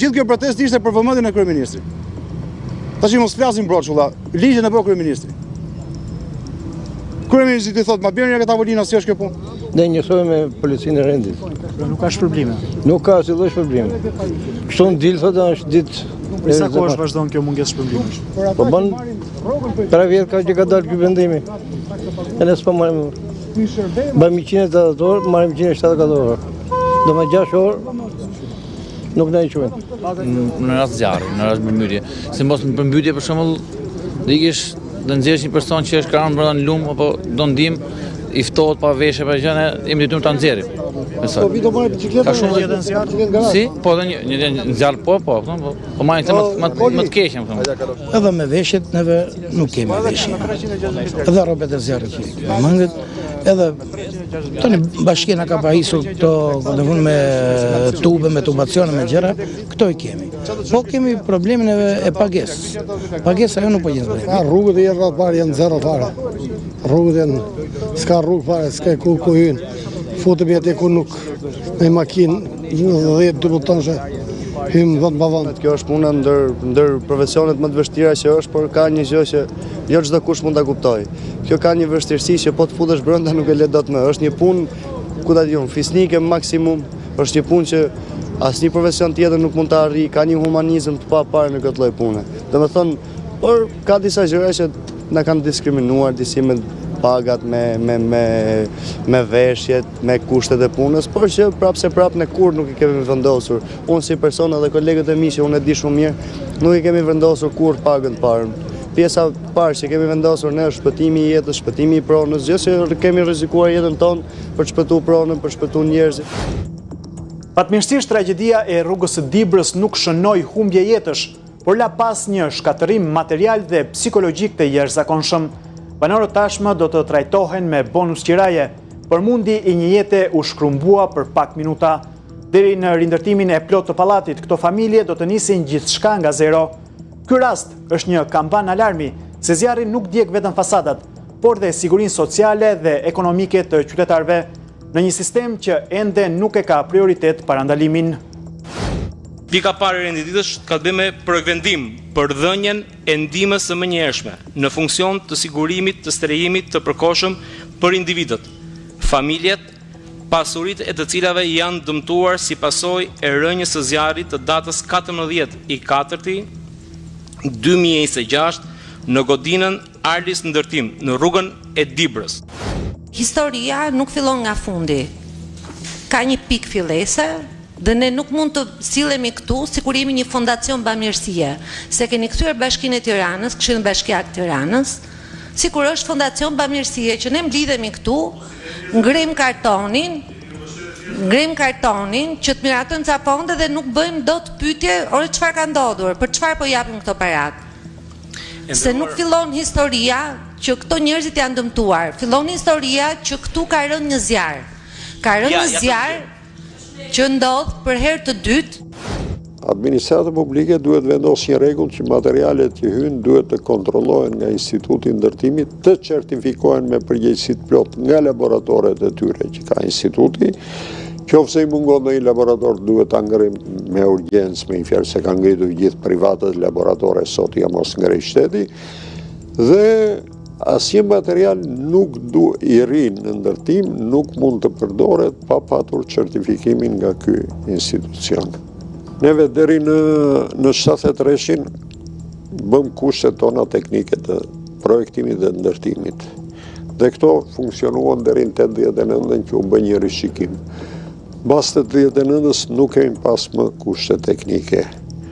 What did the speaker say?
Gjithë kjo protestë ishte për vëmendjen e kryeministrit. Tash mos flasim broçulla, ligjin e bë kryeministri. Kryeministri i thotë, "Ma bjerë nga tavolina, si është kjo punë?" Ne njësojmë me policinë e rendit. Nuk ka shpërblime. Nuk ka asnjë lloj shpërblimi. Kështu në dilë thotë është ditë. Për sa kohë vazhdon kjo mungesë shpërblimesh? Po bën 3 vjet që ka dalë ky vendimi. E ne s'po marrim. Bëjmë 180 orë, marrim 170 orë. Do më 6 orë nuk na i quajnë. Në rast zjarri, në rast përmbytje. Se mos në përmbytje për shembull, dikish do nxjerrësh një person që është kranë brenda në lum apo do ndim i ftohet pa veshje pa gjëne, jemi detyruar ta nxjerrim. Po vi do marrë bicikletë. Ka shumë gjë në zjarr. Si? Po një zjarr po, po marrin këtë më të keqen thonë. Edhe me veshjet neve nuk kemi veshje. Edhe rrobet e zjarrit që mangët, edhe tani bashkia na ka pahisur këto domthon me tube, me tubacione, me gjëra, këto i kemi. Po kemi problemin e pagesës. Pagesa ajo nuk po gjen. Rrugët e rreth parë janë zero fare. Rrugët janë s'ka rrugë fare, s'ka ku hyn. Futemi atë ku nuk me makinë 10-12 tonë hym vend pa vend. Kjo është puna ndër profesionet më të vështira që është, por ka një gjë që jo çdo kush mund ta kuptojë. Kjo ka një vështirësi që po të futesh brenda nuk e le dot më. Është një punë ku ta diun, fisnike maksimum, është një punë që asnjë profesion tjetër nuk mund ta arrijë, ka një humanizëm të paparë në këtë lloj pune. Domethënë, por ka disa gjëra që na kanë diskriminuar disi me pagat, me veshjet, me kushtet e punës, por që prapë ne kur nuk i kemi vendosur. Unë si person edhe kolegët e mi që unë e di shumë mirë, nuk i kemi vendosur kur pagën të parën. Pjesa parë që kemi vendosur ne është shpëtimi i jetës, shpëtimi i pronës, gjë që kemi rrezikuar jetën tonë për të shpëtuar pronën, për të shpëtuar njerëzit. Fatmirësisht tragjedia e rrugës së Dibrës nuk shënoi humbje jetësh, por la pas një shkatërim material dhe psikologjik të jashtëzakonshëm. Banorët tashmë do të trajtohen me bonus qiraje, por mundi i një jete u shkrumbua për pak minuta. Deri në rindërtimin e plot të pallatit, këto familje do të nisin gjithçka nga zero. Ky rast është një kampan alarmi, se zjarri nuk djeg vetëm fasadat, por dhe sigurinë sociale dhe ekonomike të qytetarëve, në një sistem që ende nuk e ka prioritet parandalimin. Pika parë e renditës ka të bëjë me projektvendim për dhënien e ndihmës së menjëhershme në funksion të sigurimit të strehimit të përkohshëm për individët, familjet, pasuritë e të cilave janë dëmtuar si pasojë e rënjes së zjarrit të datës 14/4/2026 në godinën Arlis Ndërtim në rrugën e Dibrës. Historia nuk fillon nga fundi. Ka një pikë fillese. Dhe ne nuk mund të sillemi këtu si kur jemi një fondacion bamirësie, se keni kthyer Bashkinë e Tiranës, Këshillin Bashkiak të Tiranës, si kur është fondacion bamirësie që ne mblidhemi këtu, ngrim kartonin që të miratojmë ca fonde dhe nuk bëjmë dot pyetje, ore çfarë ka ndodhur, për çfarë po japim këto parat. Se nuk fillon historia që këto njerëzit janë dëmtuar, fillon historia që këtu ka rënë një zjarr. Ka rënë një zjarr që ndodh për herë të dytë. Administrata publike duhet vendosë një rregull që materialet që hyjnë duhet të kontrollohen nga Instituti i Ndërtimit, të certifikohen me përgjegjësi të plot nga laboratoret e tyre që ka instituti. Qofse i mungon ndonjë laborator duhet ta ngrim me urgjencë, me një fjalë se kanë ngritur gjithë privatët laboratore sot ja mos ngrej shteti. Dhe asnjë material nuk i ri në ndërtim nuk mund të përdoret pa patur certifikimin nga ky institucion. Neve deri në 73-shin bëm kushtet tona teknike të projektimit dhe ndërtimit. Dhe këto funksionuan deri në 89-ën që u bë një rishikim. Mbas 89-s nuk kemi pas më kushte teknike.